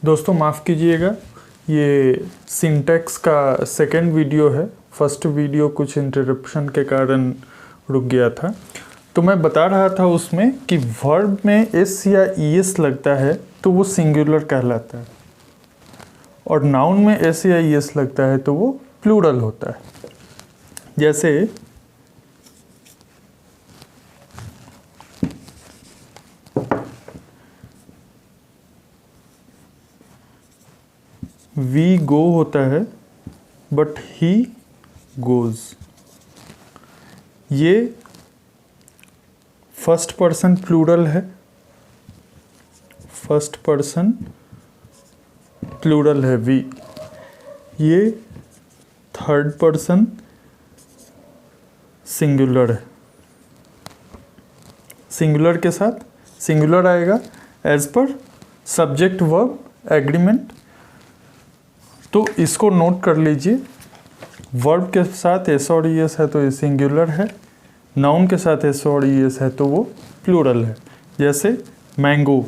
दोस्तों माफ़ कीजिएगा, ये सिंटैक्स का सेकंड वीडियो है। फर्स्ट वीडियो कुछ इंटरप्शन के कारण रुक गया था। तो मैं बता रहा था उसमें कि वर्ब में एस या ईएस लगता है तो वो सिंगुलर कहलाता है, और नाउन में एस या ईएस लगता है तो वो प्लूरल होता है। जैसे वी गो होता है बट ही गोज, ये फर्स्ट पर्सन प्लूरल है, फर्स्ट पर्सन प्लूरल है वी। ये थर्ड पर्सन सिंगुलर है। सिंगुलर के साथ सिंगुलर आएगा as per subject verb agreement. तो इसको नोट कर लीजिए, वर्ब के साथ एस और ई एस है तो ये सिंगुलर है, नाउन के साथ एस और ई एस है तो वो प्लूरल है। जैसे मैंगो,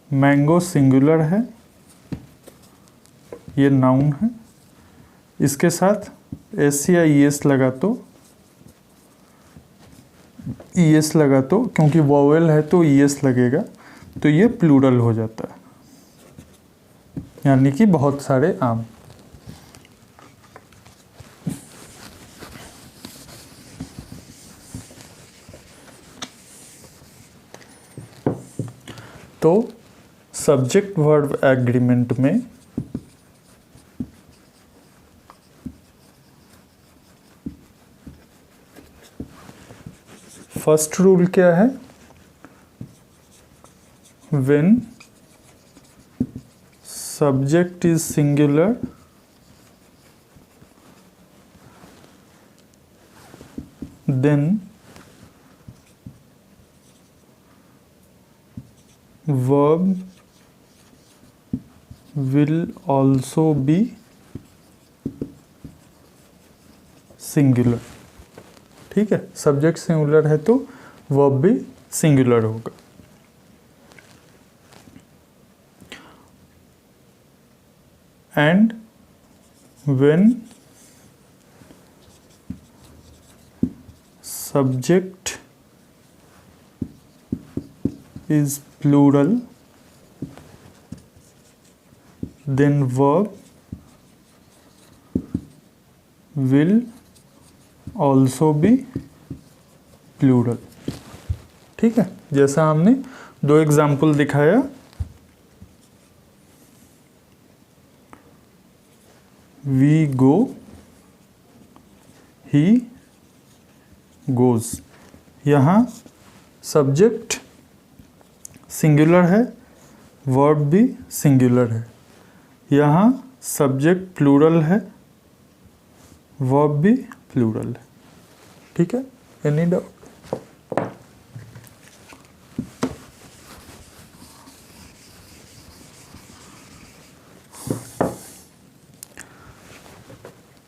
मैंगो सिंगुलर है, ये नाउन है, इसके साथ एस या ई एस लगा तो क्योंकि वोवेल है तो ई एस लगेगा, तो ये प्लूरल हो जाता है, यानी कि बहुत सारे आम। तो सब्जेक्ट वर्ब एग्रीमेंट में फर्स्ट रूल क्या है? When subject is singular, then verb will also be singular। ठीक है, सब्जेक्ट सिंगुलर है तो वर्ब भी सिंगुलर होगा। And when subject is plural, then verb will also be plural। ठीक है, जैसा हमने दो एग्जाम्पल दिखाया, we go, he goes। यहाँ सब्जेक्ट सिंगुलर है, वर्ब भी सिंगुलर है। यहाँ सब्जेक्ट प्लूरल है, वर्ब भी प्लूरल है। ठीक है, एनी डाउट?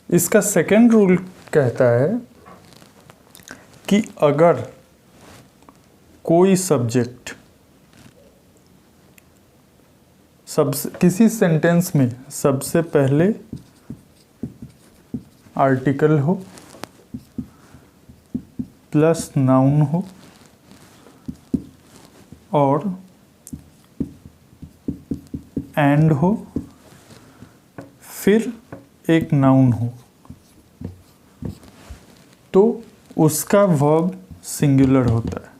इसका सेकेंड रूल कहता है कि अगर कोई सब्जेक्ट किसी सेंटेंस में सबसे पहले आर्टिकल हो प्लस नाउन हो और एंड हो, फिर एक नाउन हो, तो उसका वर्ब सिंगुलर होता है।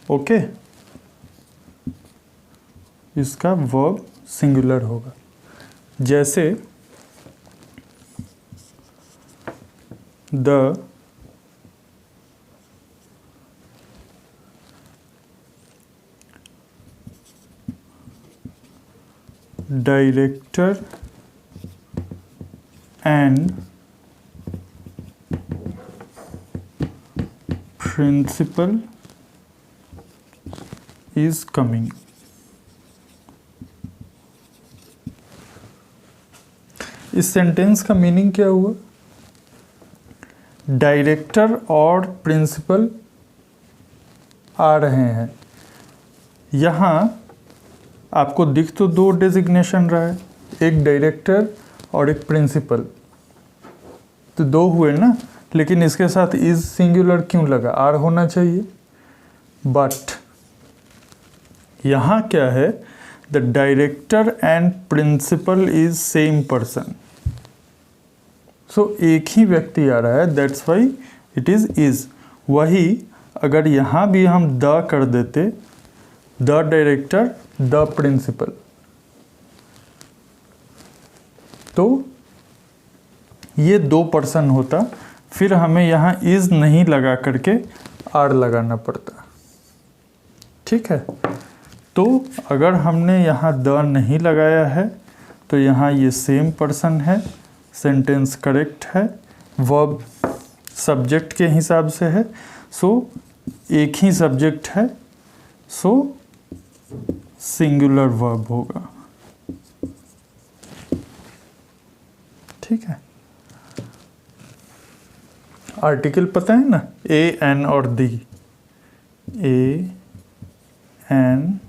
ओके, इसका वर्ब सिंगुलर होगा। जैसे the director and principal is coming। इस सेंटेंस का मीनिंग क्या हुआ? डायरेक्टर और प्रिंसिपल आ रहे हैं। यहाँ आपको दिख तो दो डेजिग्नेशन रहा है, एक डायरेक्टर और एक प्रिंसिपल, तो दो हुए ना, लेकिन इसके साथ इज सिंगुलर क्यों लगा? आर होना चाहिए। बट यहाँ क्या है, the director and principal is same person, so एक ही व्यक्ति आ रहा है, दैट्स वाई इट इज। वही अगर यहाँ भी हम द कर देते, द डायरेक्टर द प्रिंसिपल, तो ये दो पर्सन होता, फिर हमें यहाँ इज नहीं लगा करके आर लगाना पड़ता। ठीक है, तो अगर हमने यहाँ द नहीं लगाया है तो यहाँ ये सेम पर्सन है, सेंटेंस करेक्ट है, वर्ब सब्जेक्ट के हिसाब से है, सो एक ही सब्जेक्ट है, सो सिंगुलर वर्ब होगा। ठीक है, आर्टिकल पता है ना, ए एन और दी, ए एन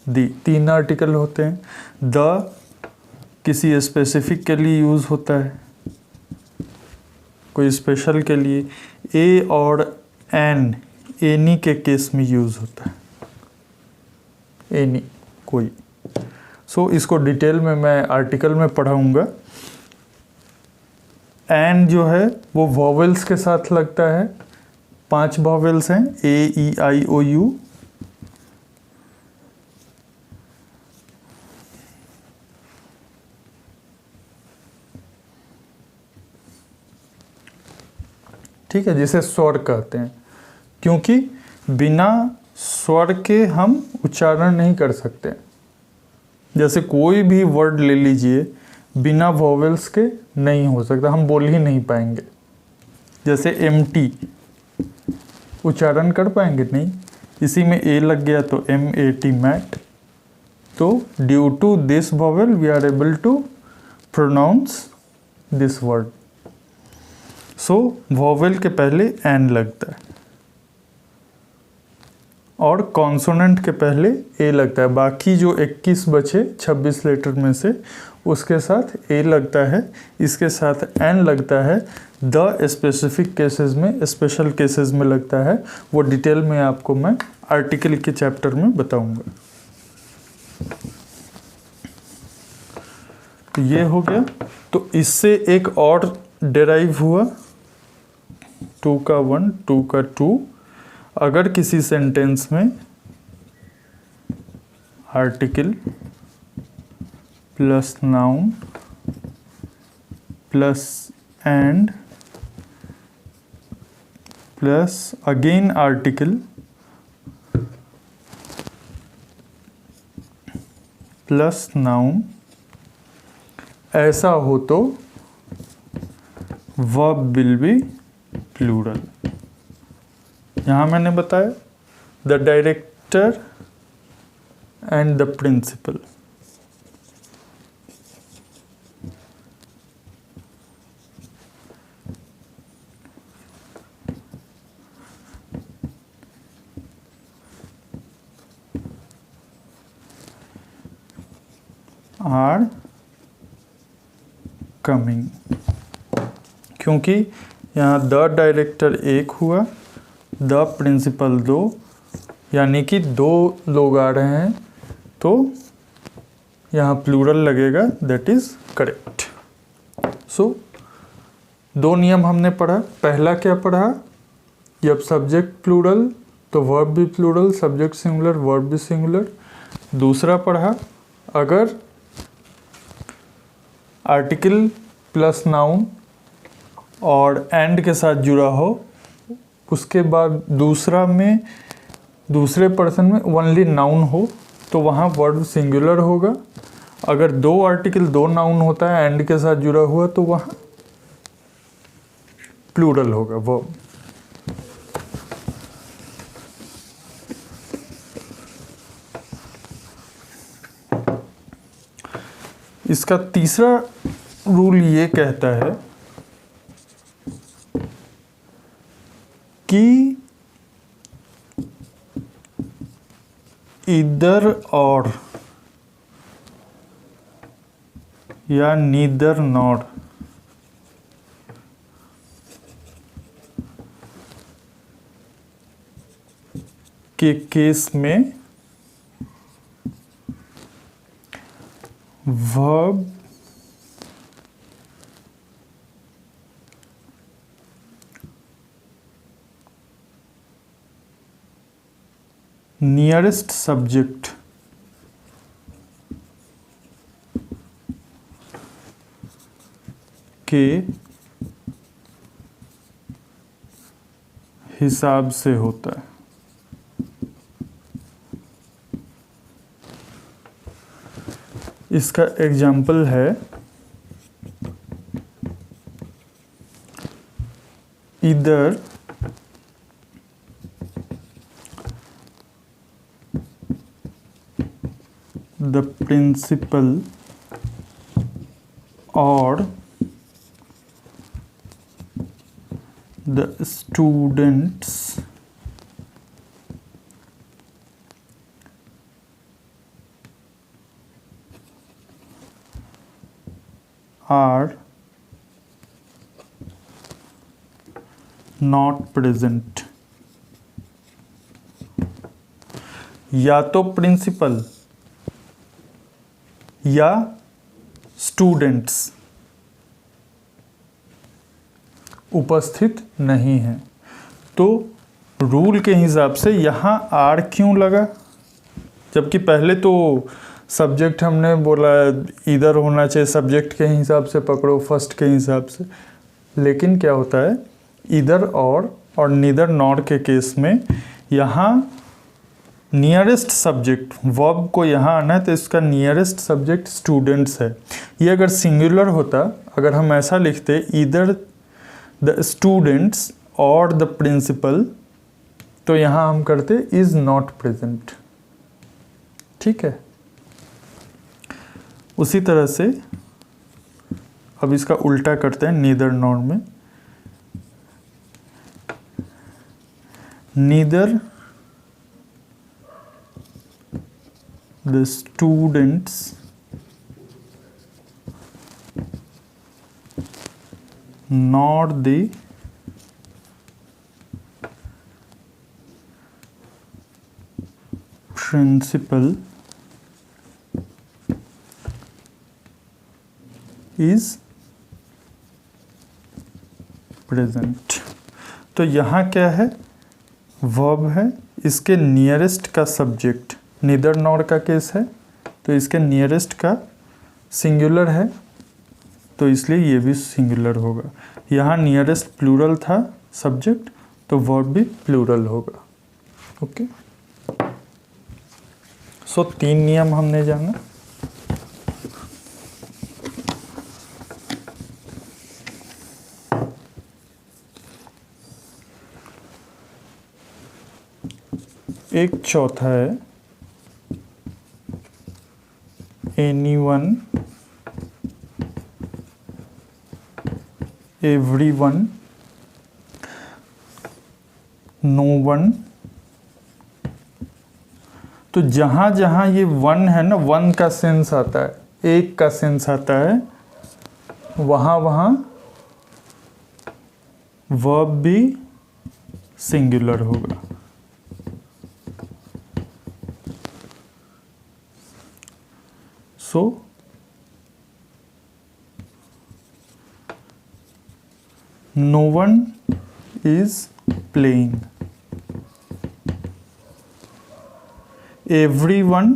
दी, तीन आर्टिकल होते हैं। द किसी स्पेसिफिक के लिए यूज़ होता है, कोई स्पेशल के लिए। ए और एन एनी के केस में यूज़ होता है, एनी कोई। सो इसको डिटेल में मैं आर्टिकल में पढ़ाऊँगा। एन जो है वो वॉवेल्स के साथ लगता है, 5 वॉवेल्स हैं, ए ई आई ओ यू। ठीक है, जिसे स्वर कहते हैं, क्योंकि बिना स्वर के हम उच्चारण नहीं कर सकते। जैसे कोई भी वर्ड ले लीजिए, बिना वॉवेल्स के नहीं हो सकता, हम बोल ही नहीं पाएंगे। जैसे एम्प्टी, उच्चारण कर पाएंगे नहीं, इसी में ए लग गया तो MAT मैट। तो due to this vowel we are able to pronounce this word. So vowel के पहले एन लगता है और कॉन्सोनेंट के पहले ए लगता है। बाकी जो 21 बचे 26 लेटर में से, उसके साथ ए लगता है, इसके साथ एन लगता है। द स्पेसिफिक केसेस में, स्पेशल केसेस में लगता है, वो डिटेल में आपको मैं आर्टिकल के चैप्टर में बताऊंगा। तो ये हो गया। तो इससे एक और डेराइव हुआ, 2 का 1, 2 का 2। अगर किसी सेंटेंस में article plus noun plus and plus again article plus noun ऐसा हो तो वर्ब विल बी प्लूरल। यहाँ मैंने बताया the director and the principal. Are coming, क्योंकि यहाँ द डायरेक्टर एक हुआ, द प्रिंसिपल 2, यानी कि 2 लोग आ रहे हैं, तो यहाँ प्लूरल लगेगा, दैट इज करेक्ट। सो 2 नियम हमने पढ़ा। पहला क्या पढ़ा, जब सब्जेक्ट प्लूरल तो वर्ब भी प्लूरल, सब्जेक्ट सिंगुलर वर्ब भी सिंगुलर। दूसरा पढ़ा, अगर आर्टिकल प्लस नाउन और एंड के साथ जुड़ा हो, उसके बाद दूसरा में दूसरे पर्सन में ओनली नाउन हो, तो वहाँ वर्ड सिंगुलर होगा। अगर 2 आर्टिकल 2 नाउन होता है एंड के साथ जुड़ा हुआ, तो वहाँ प्लूरल होगा वर्ब। इसका तीसरा रूल ये कहता है कि इधर और या नीदर नॉर के केस में वर्ब नियरेस्ट सब्जेक्ट के हिसाब से होता है। इसका एग्जाम्पल है इधर the principal or the students are not present। या तो प्रिंसिपल या स्टूडेंट्स उपस्थित नहीं हैं। तो रूल के हिसाब से यहाँ आर क्यों लगा, जबकि पहले तो सब्जेक्ट हमने बोला इधर होना चाहिए, सब्जेक्ट के हिसाब से पकड़ो, फर्स्ट के हिसाब से। लेकिन क्या होता है, इधर और नीदर नॉर के केस में यहाँ नियरेस्ट सब्जेक्ट वर्ब को यहाँ आना है, तो इसका नियरेस्ट सब्जेक्ट स्टूडेंट्स है। ये अगर सिंगुलर होता, अगर हम ऐसा लिखते इधर द स्टूडेंट्स और द प्रिंसिपल, तो यहाँ हम करते इज नॉट प्रेजेंट। ठीक है, उसी तरह से अब इसका उल्टा करते हैं नीदर नॉर में। Neither the students nor the principal is present। तो यहाँ क्या है, वर्ब है, इसके नियरेस्ट का सब्जेक्ट नीदर नॉर का केस है, तो इसके नियरेस्ट का सिंगुलर है, तो इसलिए ये भी सिंगुलर होगा। यहाँ नियरेस्ट प्लूरल था सब्जेक्ट, तो वर्ब भी प्लूरल होगा। ओके, सो 3 नियम हमने जाना। एक चौथा है anyone, everyone, no one। तो जहाँ जहाँ ये वन है ना, वन का सेंस आता है, एक का सेंस आता है, वहाँ वहाँ वर्ब भी सिंगुलर होगा। So no one is playing, everyone।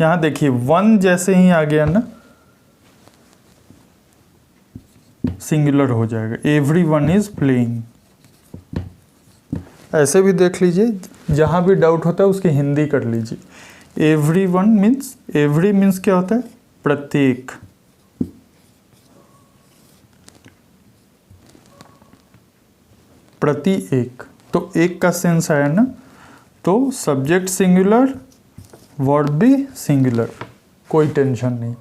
यहाँ देखिए वन जैसे ही आ गया ना, सिंगुलर हो जाएगा, everyone is playing। ऐसे भी देख लीजिए, जहाँ भी डाउट होता है उसकी हिंदी कर लीजिए। everyone मीन्स, एवरी मीन्स क्या होता है, प्रत्येक। प्रति एक, तो एक का सेंस आया ना, तो सब्जेक्ट सिंगुलर, वर्ब भी सिंगुलर, कोई टेंशन नहीं।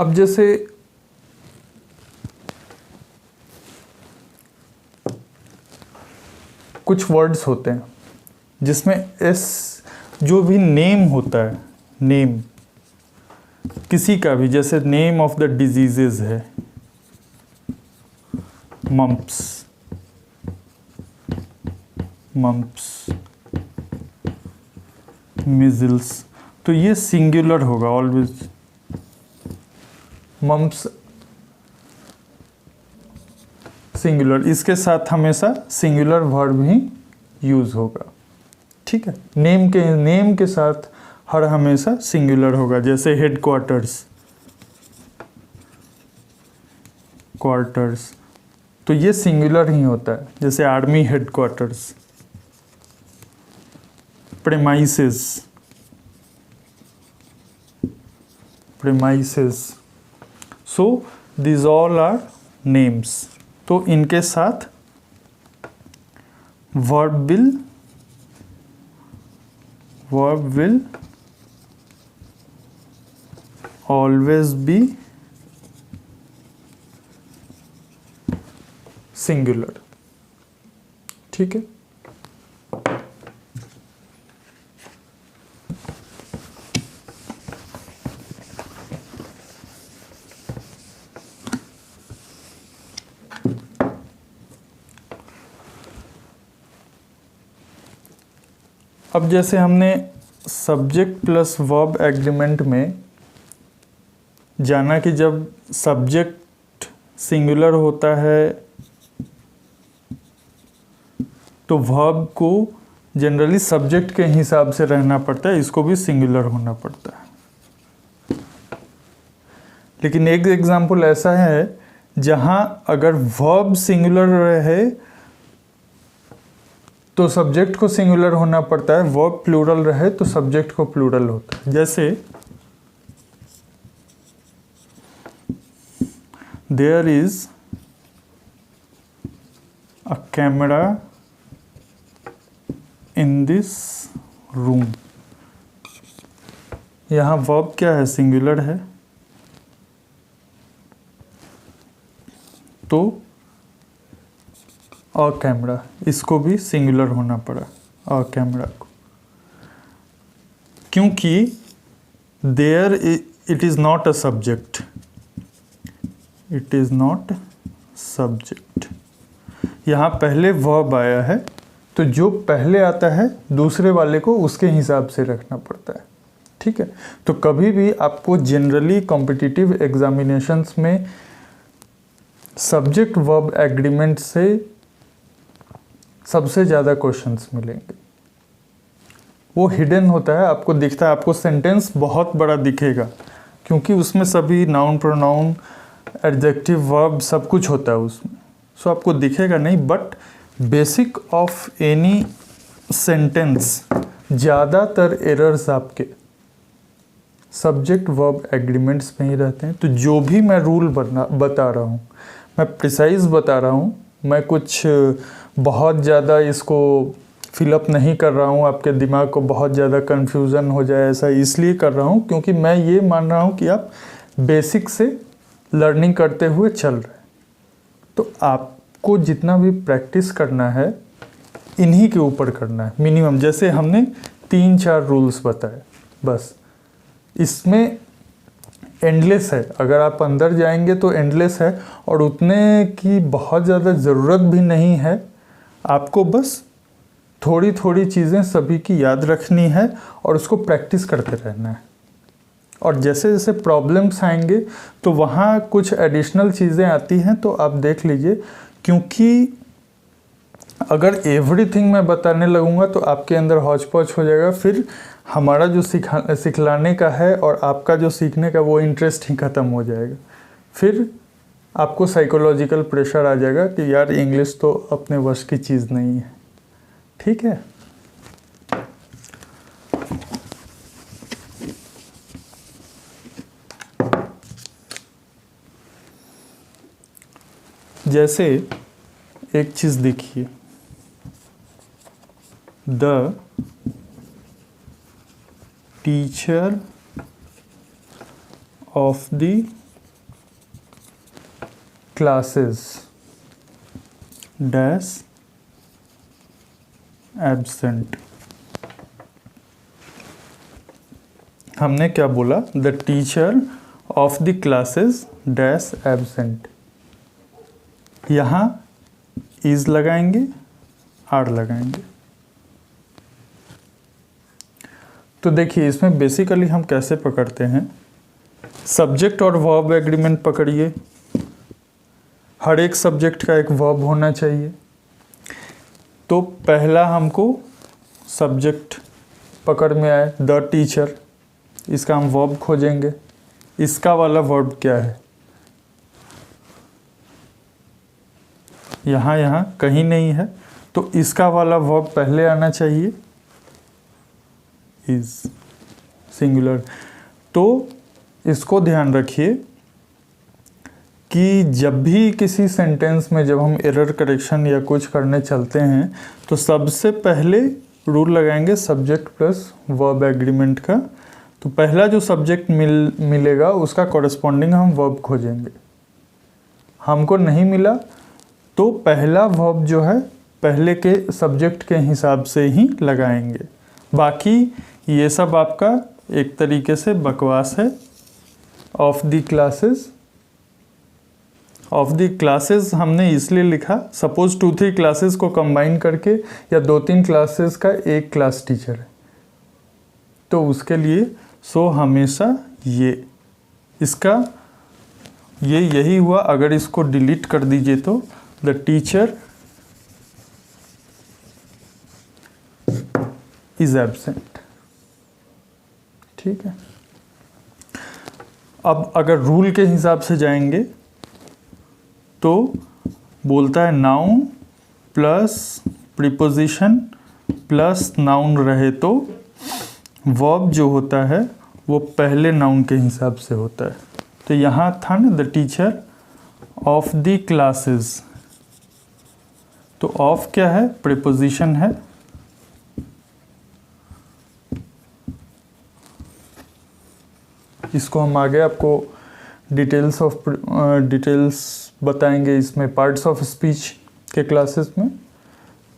अब जैसे कुछ वर्ड्स होते हैं जिसमें एस, जो भी नेम होता है, नेम किसी का भी, जैसे नेम ऑफ द डिजीजेज है, मम्प्स, मिजल्स, तो ये सिंगुलर होगा ऑलवेज। मम्प्स सिंगुलर, इसके साथ हमेशा सिंगुलर वर्ब ही यूज होगा, ठीक है। नेम के साथ हर हमेशा सिंगुलर होगा, जैसे हेडक्वार्टर्स, क्वार्टर्स, तो ये सिंगुलर ही होता है, जैसे army headquarters. Premises, so these all are names, तो इनके साथ verb will always be singular, ठीक है। अब जैसे हमने सब्जेक्ट प्लस वर्ब एग्रीमेंट में जाना कि जब सब्जेक्ट सिंगुलर होता है तो वर्ब को जनरली सब्जेक्ट के हिसाब से रहना पड़ता है, इसको भी सिंगुलर होना पड़ता है। लेकिन एक एग्जाम्पल ऐसा है जहां अगर वर्ब सिंगुलर रहे तो सब्जेक्ट को सिंगुलर होना पड़ता है, वर्ब प्लूरल रहे तो सब्जेक्ट को प्लूरल होता है। जैसे there is a camera in this room, यहां वर्ब क्या है, सिंगुलर है, तो अ कैमरा, इसको भी सिंगुलर होना पड़ा, अ कैमरा को, क्योंकि there it is not a subject, it is not subject, यहाँ पहले वर्ब आया है तो जो पहले आता है दूसरे वाले को उसके हिसाब से रखना पड़ता है, ठीक है। तो कभी भी आपको जनरली कॉम्पिटिटिव एग्जामिनेशंस में सब्जेक्ट वर्ब एग्रीमेंट से सबसे ज़्यादा क्वेश्चंस मिलेंगे। वो हिडन होता है, आपको दिखता है, आपको सेंटेंस बहुत बड़ा दिखेगा क्योंकि उसमें सभी नाउन, प्रोनाउन, एडजेक्टिव, वर्ब सब कुछ होता है उसमें, सो आपको दिखेगा नहीं, but basic of any sentence ज़्यादातर एरर्स आपके सब्जेक्ट वर्ब एग्रीमेंट्स में ही रहते हैं। तो जो भी मैं रूल बता रहा हूँ, मैं प्रिसाइज बता रहा हूँ, मैं कुछ बहुत ज़्यादा इसको फिलअप नहीं कर रहा हूँ, आपके दिमाग को बहुत ज़्यादा कन्फ्यूज़न हो जाए ऐसा इसलिए कर रहा हूँ क्योंकि मैं ये मान रहा हूँ कि आप बेसिक से लर्निंग करते हुए चल रहे हैं। तो आपको जितना भी प्रैक्टिस करना है इन्हीं के ऊपर करना है मिनिमम। जैसे हमने 3-4 रूल्स बताए, बस इसमें एंडलेस है, अगर आप अंदर जाएंगे तो एंडलेस है और उतने की बहुत ज़्यादा ज़रूरत भी नहीं है। आपको बस थोड़ी थोड़ी चीज़ें सभी की याद रखनी है और उसको प्रैक्टिस करते रहना है। और जैसे जैसे प्रॉब्लम्स आएंगे तो वहाँ कुछ एडिशनल चीज़ें आती हैं तो आप देख लीजिए, क्योंकि अगर एवरीथिंग मैं बताने लगूंगा तो आपके अंदर हौच पौच हो जाएगा, फिर हमारा जो सिखलाने का है और आपका जो सीखने का वो इंटरेस्ट ही ख़त्म हो जाएगा। फिर आपको साइकोलॉजिकल प्रेशर आ जाएगा कि यार इंग्लिश तो अपने वश की चीज़ नहीं है, ठीक है। जैसे एक चीज़ देखिए, the teacher of the classes dash absent. हमने क्या बोला? The teacher of the classes dash absent. यहाँ इज लगाएंगे, आर लगाएंगे। तो देखिए इसमें बेसिकली हम कैसे पकड़ते हैं, सब्जेक्ट और वर्ब एग्रीमेंट पकड़िए। हर एक सब्जेक्ट का एक वर्ब होना चाहिए। तो पहला हमको सब्जेक्ट पकड़ में आए, द टीचर, इसका हम वर्ब खोजेंगे। इसका वाला वर्ब क्या है? यहाँ कहीं नहीं है, तो इसका वाला वर्ब पहले आना चाहिए, इज सिंगुलर। तो इसको ध्यान रखिए कि जब भी किसी सेंटेंस में जब हम एरर करेक्शन या कुछ करने चलते हैं तो सबसे पहले रूल लगाएंगे सब्जेक्ट प्लस वर्ब एग्रीमेंट का। तो पहला जो सब्जेक्ट मिलेगा उसका कॉरेस्पॉन्डिंग हम वर्ब खोजेंगे। हमको नहीं मिला तो पहला वर्ब जो है पहले के सब्जेक्ट के हिसाब से ही लगाएंगे। बाकी ये सब आपका एक तरीके से बकवास है। ऑफ द क्लासेस हमने इसलिए लिखा, सपोज 2-3 क्लासेस को कंबाइन करके या 2-3 क्लासेस का एक क्लास टीचर है, तो उसके लिए सो हमेशा ये इसका ये यही हुआ। अगर इसको डिलीट कर दीजिए तो द टीचर इज एब्सेंट। ठीक है। अब अगर रूल के हिसाब से जाएंगे तो बोलता है noun plus preposition plus noun रहे तो वर्ब जो होता है वो पहले नाउन के हिसाब से होता है। तो यहाँ था ना the teacher of the classes, तो ऑफ क्या है? प्रीपोजिशन है। इसको हम आगे आपको डिटेल्स बताएंगे इसमें पार्ट्स ऑफ स्पीच के क्लासेस में।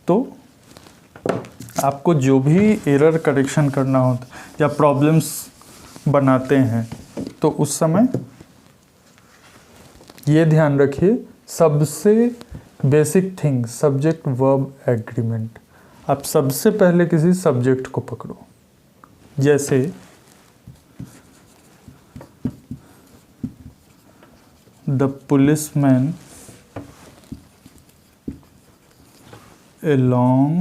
तो आपको जो भी एरर करेक्शन करना होता या प्रॉब्लम्स बनाते हैं तो उस समय ये ध्यान रखिए, सबसे basic thing subject verb agreement. आप सबसे पहले किसी सब्जेक्ट को पकड़ो। जैसे the policeman along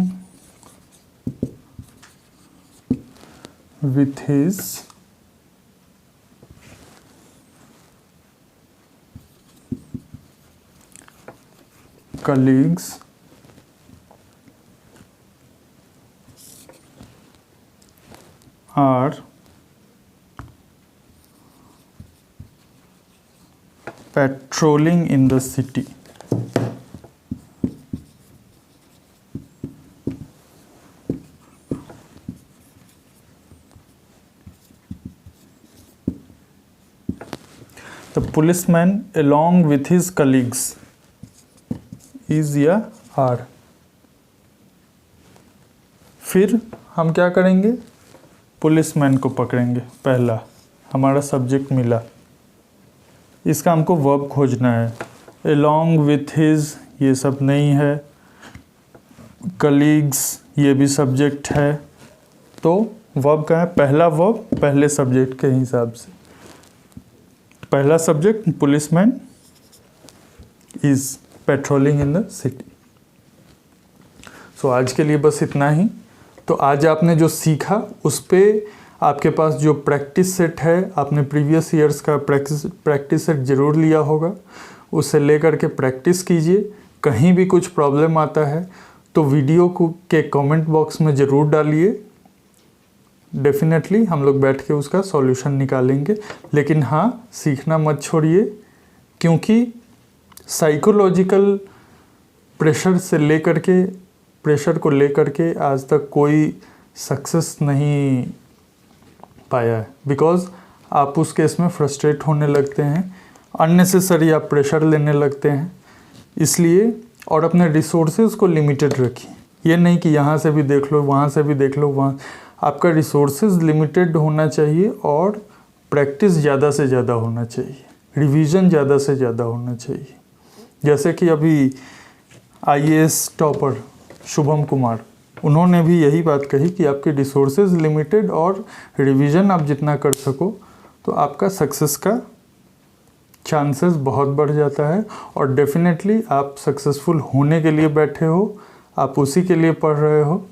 with his colleagues are patrolling in the city. The policeman along with his colleagues is या are। फिर हम क्या करेंगे? पुलिसमैन को पकड़ेंगे। पहला हमारा सब्जेक्ट मिला, इसका हमको वर्ब खोजना है। along with his ये सब नहीं है, colleagues ये भी सब्जेक्ट है, तो वर्ब का है पहला वर्ब पहले सब्जेक्ट के हिसाब से। पहला subject policeman is patrolling in the city. So आज के लिए बस इतना ही। तो आज आपने जो सीखा उस पे आपके पास जो प्रैक्टिस सेट है, आपने प्रीवियस ईयर्स का प्रैक्टिस सेट ज़रूर लिया होगा, उसे लेकर के प्रैक्टिस कीजिए। कहीं भी कुछ प्रॉब्लम आता है तो वीडियो को के कमेंट बॉक्स में ज़रूर डालिए। डेफिनेटली हम लोग बैठ के उसका सॉल्यूशन निकालेंगे। लेकिन हाँ, सीखना मत छोड़िए, क्योंकि साइकोलॉजिकल प्रेशर को लेकर के आज तक कोई सक्सेस नहीं पाया है। बिकॉज़ आप उस केस में फ्रस्ट्रेट होने लगते हैं, अननेसेसरी आप प्रेशर लेने लगते हैं। इसलिए और अपने रिसोर्सेज को लिमिटेड रखिए। ये नहीं कि यहाँ से भी देख लो, वहाँ से भी देख लो, वहाँ आपका रिसोर्सेज लिमिटेड होना चाहिए और प्रैक्टिस ज़्यादा से ज़्यादा होना चाहिए, रिवीजन ज़्यादा से ज़्यादा होना चाहिए। जैसे कि अभी IAS टॉपर शुभम कुमार, उन्होंने भी यही बात कही कि आपके रिसोर्सेज लिमिटेड और रिवीजन आप जितना कर सको तो आपका सक्सेस का चांसेस बहुत बढ़ जाता है। और डेफिनेटली आप सक्सेसफुल होने के लिए बैठे हो, आप उसी के लिए पढ़ रहे हो।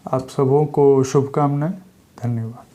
आप सबों को शुभकामनाएं। धन्यवाद।